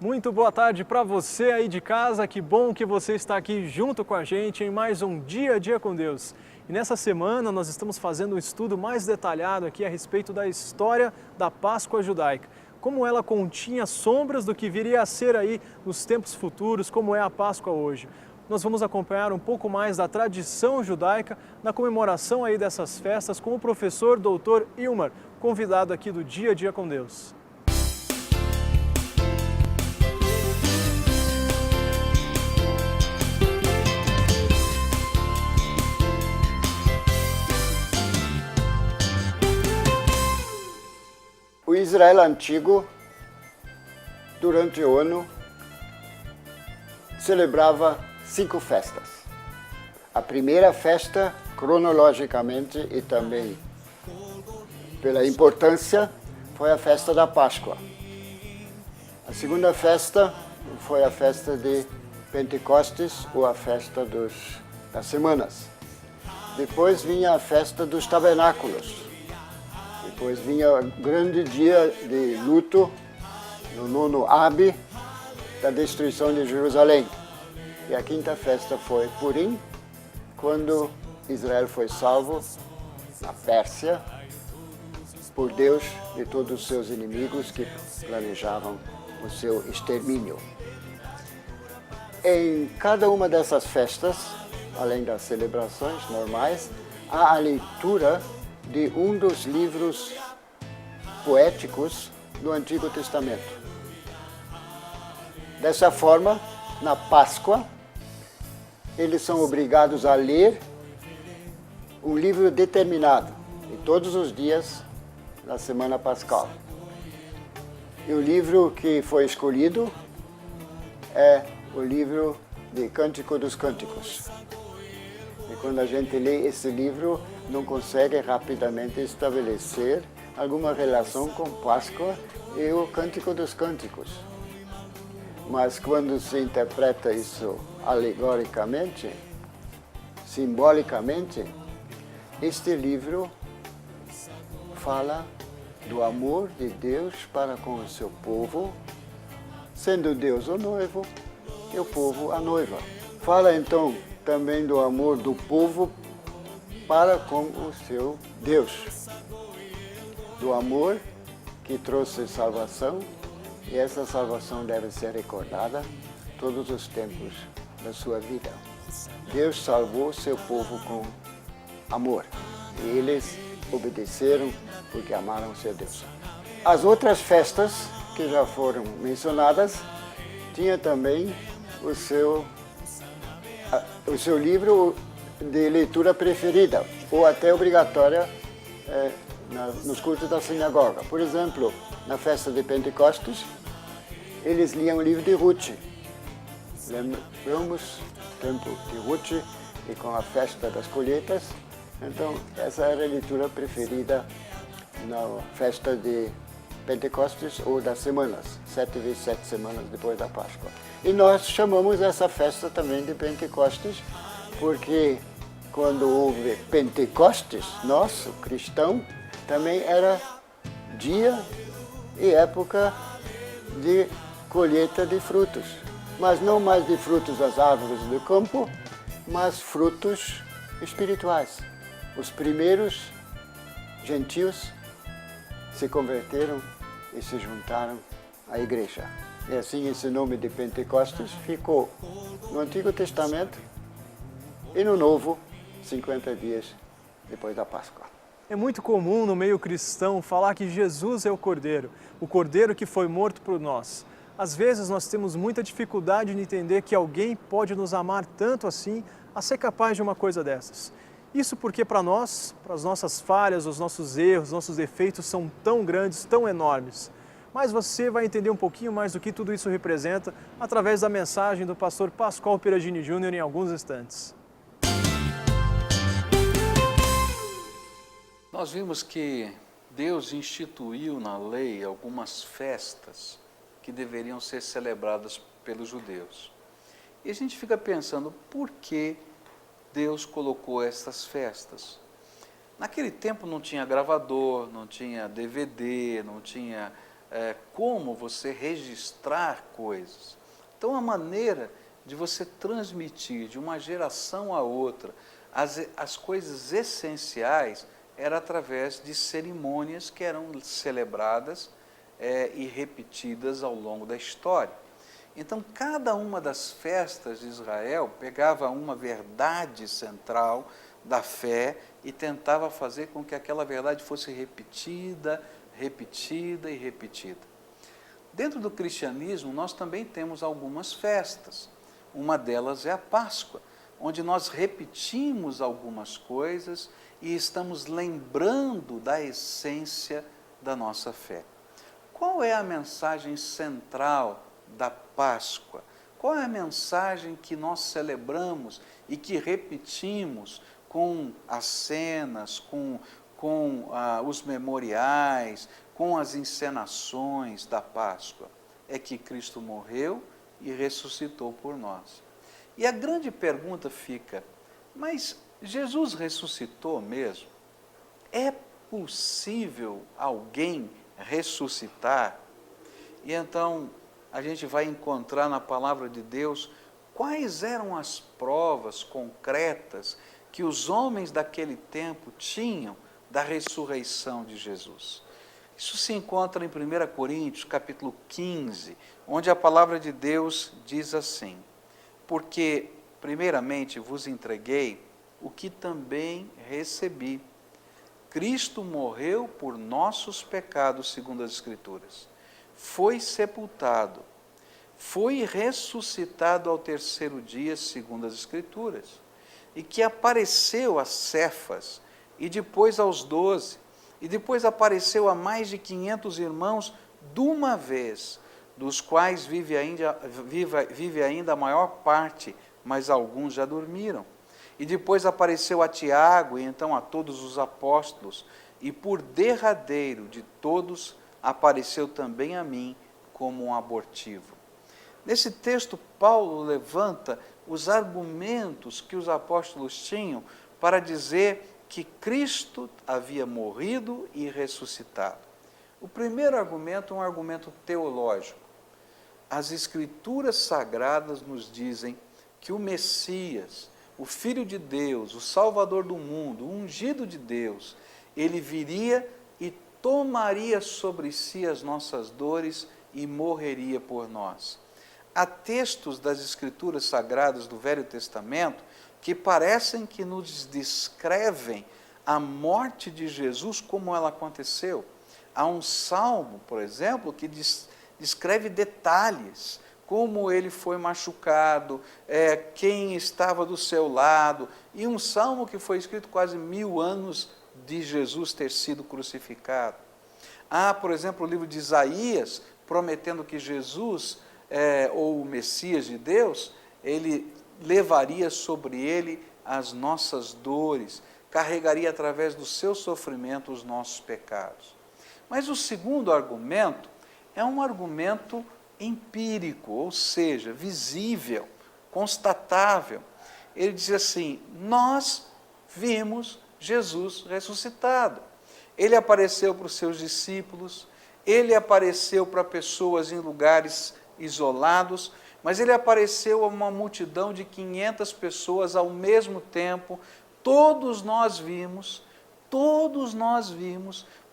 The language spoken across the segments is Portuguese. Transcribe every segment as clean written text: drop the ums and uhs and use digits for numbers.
Muito boa tarde para você aí de casa, que bom que você está aqui junto com a gente em mais um Dia a Dia com Deus. E nessa semana nós estamos fazendo um estudo mais detalhado aqui a respeito da história da Páscoa judaica. Como ela continha sombras do que viria a ser aí nos tempos futuros, como é a Páscoa hoje. Nós vamos acompanhar um pouco mais da tradição judaica na comemoração aí dessas festas com o professor Dr. Ilmar, convidado aqui do Dia a Dia com Deus. O Israel antigo, durante o ano, celebrava 5 festas. A primeira festa, cronologicamente e também pela importância, foi a festa da Páscoa. A segunda festa foi a festa de Pentecostes, ou a festa das semanas. Depois vinha a festa dos tabernáculos. Depois vinha o grande dia de luto, no 9º Ab, da destruição de Jerusalém. E a quinta festa foi Purim, quando Israel foi salvo na Pérsia por Deus de todos os seus inimigos que planejavam o seu extermínio. Em cada uma dessas festas, além das celebrações normais, há a leitura de um dos livros poéticos do Antigo Testamento. Dessa forma, na Páscoa, eles são obrigados a ler um livro determinado, de todos os dias da semana pascal. E o livro que foi escolhido é o livro de Cântico dos Cânticos. E quando a gente lê esse livro, não consegue rapidamente estabelecer alguma relação com Páscoa e o Cântico dos Cânticos. Mas quando se interpreta isso alegoricamente, simbolicamente, este livro fala do amor de Deus para com o seu povo, sendo Deus o noivo e o povo a noiva. Fala então também do amor do povo para com o seu Deus, do amor que trouxe salvação, e essa salvação deve ser recordada todos os tempos da sua vida. Deus salvou seu povo com amor, e eles obedeceram porque amaram seu Deus. As outras festas que já foram mencionadas tinha também o seu livro de leitura preferida, ou até obrigatória nos cultos da sinagoga. Por exemplo, na festa de Pentecostes, eles liam o livro de Ruth. Lembramos o tempo de Ruth e com a festa das colheitas. Então, essa era a leitura preferida na festa de Pentecostes ou das semanas, 7 vezes 7 semanas depois da Páscoa. E nós chamamos essa festa também de Pentecostes, porque quando houve Pentecostes, nosso cristão, também era dia e época de colheita de frutos. Mas não mais de frutos das árvores do campo, mas frutos espirituais. Os primeiros gentios se converteram e se juntaram à igreja. E assim esse nome de Pentecostes ficou no Antigo Testamento e no Novo, 50 dias depois da Páscoa. É muito comum no meio cristão falar que Jesus é o Cordeiro que foi morto por nós. Às vezes nós temos muita dificuldade de entender que alguém pode nos amar tanto assim a ser capaz de uma coisa dessas. Isso porque para nós, para as nossas falhas, os nossos erros, os nossos defeitos são tão grandes, tão enormes. Mas você vai entender um pouquinho mais do que tudo isso representa através da mensagem do pastor Pascoal Peragini Júnior em alguns instantes. Nós vimos que Deus instituiu na lei algumas festas que deveriam ser celebradas pelos judeus. E a gente fica pensando, por que Deus colocou essas festas? Naquele tempo não tinha gravador, não tinha DVD, não tinha como você registrar coisas. Então, a maneira de você transmitir de uma geração a outra as coisas essenciais era através de cerimônias que eram celebradas e repetidas ao longo da história. Então, cada uma das festas de Israel pegava uma verdade central da fé e tentava fazer com que aquela verdade fosse repetida, repetida e repetida. Dentro do cristianismo, nós também temos algumas festas. Uma delas é a Páscoa, onde nós repetimos algumas coisas e estamos lembrando da essência da nossa fé. Qual é a mensagem central da Páscoa? Qual é a mensagem que nós celebramos e que repetimos com as cenas, com os memoriais, com as encenações da Páscoa? É que Cristo morreu e ressuscitou por nós. E a grande pergunta fica, mas Jesus ressuscitou mesmo? É possível alguém ressuscitar? E então a gente vai encontrar na palavra de Deus quais eram as provas concretas que os homens daquele tempo tinham da ressurreição de Jesus. Isso se encontra em 1 Coríntios, capítulo 15, onde a palavra de Deus diz assim: porque, primeiramente, vos entreguei o que também recebi. Cristo morreu por nossos pecados, segundo as Escrituras. Foi sepultado, foi ressuscitado ao terceiro dia, segundo as Escrituras, e que apareceu a Cefas, e depois aos 12, e depois apareceu a mais de 500 irmãos de uma vez, dos quais vive ainda a maior parte, mas alguns já dormiram. E depois apareceu a Tiago, e então a todos os apóstolos, e por derradeiro de todos apareceu também a mim como um abortivo. Nesse texto, Paulo levanta os argumentos que os apóstolos tinham para dizer que Cristo havia morrido e ressuscitado. O primeiro argumento é um argumento teológico. As Escrituras Sagradas nos dizem que o Messias, o Filho de Deus, o Salvador do mundo, o ungido de Deus, ele viria e tomaria sobre si as nossas dores e morreria por nós. Há textos das Escrituras Sagradas do Velho Testamento que parecem que nos descrevem a morte de Jesus como ela aconteceu. Há um salmo, por exemplo, que descreve detalhes, como ele foi machucado, quem estava do seu lado, e um salmo que foi escrito quase 1000 anos de Jesus ter sido crucificado. Há, por exemplo, o livro de Isaías, prometendo que Jesus, ou o Messias de Deus, ele levaria sobre ele as nossas dores, carregaria através do seu sofrimento os nossos pecados. Mas o segundo argumento é um argumento empírico, ou seja, visível, constatável. Ele diz assim: nós vimos Jesus ressuscitado. Ele apareceu para os seus discípulos, ele apareceu para pessoas em lugares isolados, mas ele apareceu a uma multidão de 500 pessoas ao mesmo tempo. Todos nós vimos,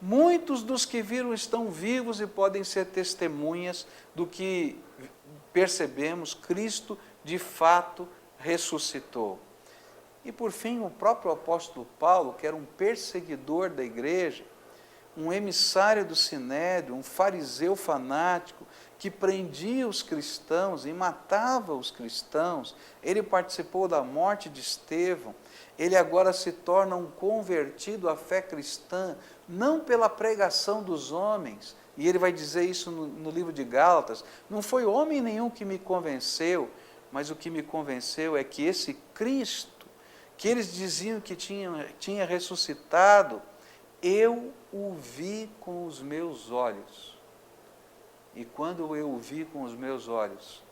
muitos dos que viram estão vivos e podem ser testemunhas do que percebemos. Cristo, de fato, ressuscitou. E, por fim, o próprio apóstolo Paulo, que era um perseguidor da igreja, um emissário do Sinédrio, um fariseu fanático, que prendia os cristãos e matava os cristãos, ele participou da morte de Estevão, ele agora se torna um convertido à fé cristã, não pela pregação dos homens, e ele vai dizer isso no livro de Gálatas: não foi homem nenhum que me convenceu, mas o que me convenceu é que esse Cristo, que eles diziam que tinha ressuscitado, eu o vi com os meus olhos. E quando eu o vi com os meus olhos,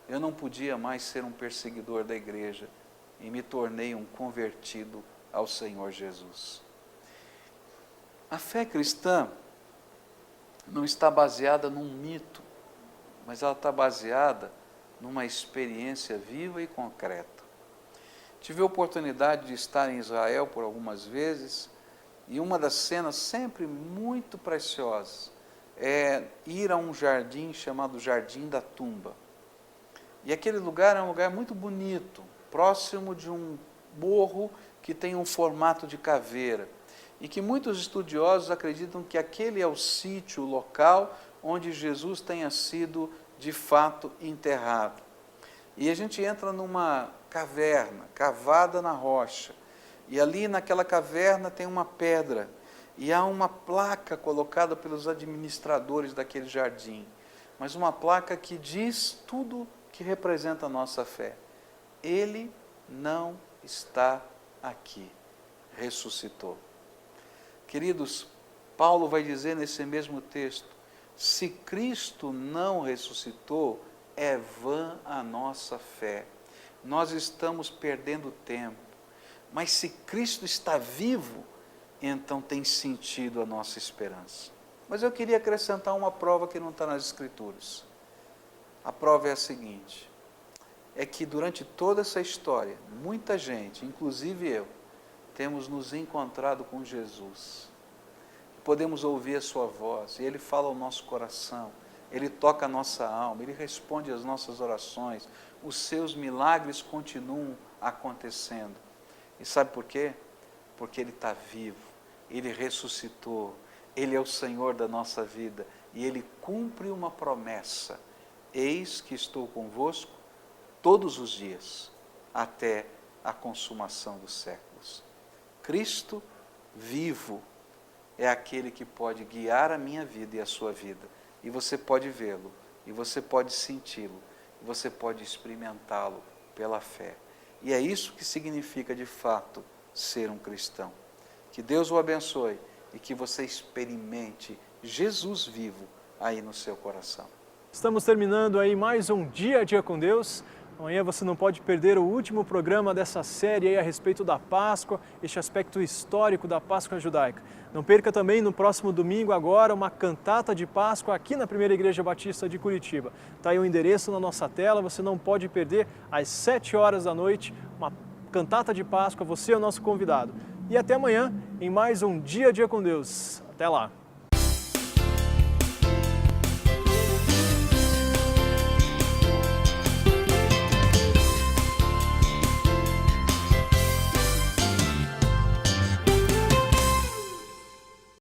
eu não podia mais ser um perseguidor da igreja e me tornei um convertido ao Senhor Jesus. A fé cristã, não está baseada num mito, mas ela está baseada numa experiência viva e concreta. Tive a oportunidade de estar em Israel por algumas vezes, e uma das cenas sempre muito preciosas é ir a um jardim chamado Jardim da Tumba. E aquele lugar é um lugar muito bonito, próximo de um morro que tem um formato de caveira, e que muitos estudiosos acreditam que aquele é o sítio, o local onde Jesus tenha sido de fato enterrado. E a gente entra numa caverna, cavada na rocha, e ali naquela caverna tem uma pedra, e há uma placa colocada pelos administradores daquele jardim, mas uma placa que diz tudo que representa a nossa fé. Ele não está aqui, ressuscitou. Queridos, Paulo vai dizer nesse mesmo texto, se Cristo não ressuscitou, é vã a nossa fé. Nós estamos perdendo tempo. Mas se Cristo está vivo, então tem sentido a nossa esperança. Mas eu queria acrescentar uma prova que não está nas Escrituras. A prova é a seguinte, é que durante toda essa história, muita gente, inclusive eu, temos nos encontrado com Jesus. Podemos ouvir a sua voz, e Ele fala ao nosso coração, Ele toca a nossa alma, Ele responde às nossas orações, os seus milagres continuam acontecendo. E sabe por quê? Porque Ele está vivo, Ele ressuscitou, Ele é o Senhor da nossa vida, e Ele cumpre uma promessa, eis que estou convosco todos os dias, até a consumação dos séculos. Cristo vivo é aquele que pode guiar a minha vida e a sua vida, e você pode vê-lo, e você pode senti-lo, e você pode experimentá-lo pela fé. E é isso que significa de fato ser um cristão. Que Deus o abençoe e que você experimente Jesus vivo aí no seu coração. Estamos terminando aí mais um Dia a Dia com Deus. Amanhã você não pode perder o último programa dessa série aí a respeito da Páscoa, este aspecto histórico da Páscoa judaica. Não perca também no próximo domingo agora uma cantata de Páscoa aqui na Primeira Igreja Batista de Curitiba. Está aí o endereço na nossa tela, você não pode perder às 7 horas da noite uma cantata de Páscoa, você é o nosso convidado. E até amanhã em mais um Dia a Dia com Deus. Até lá!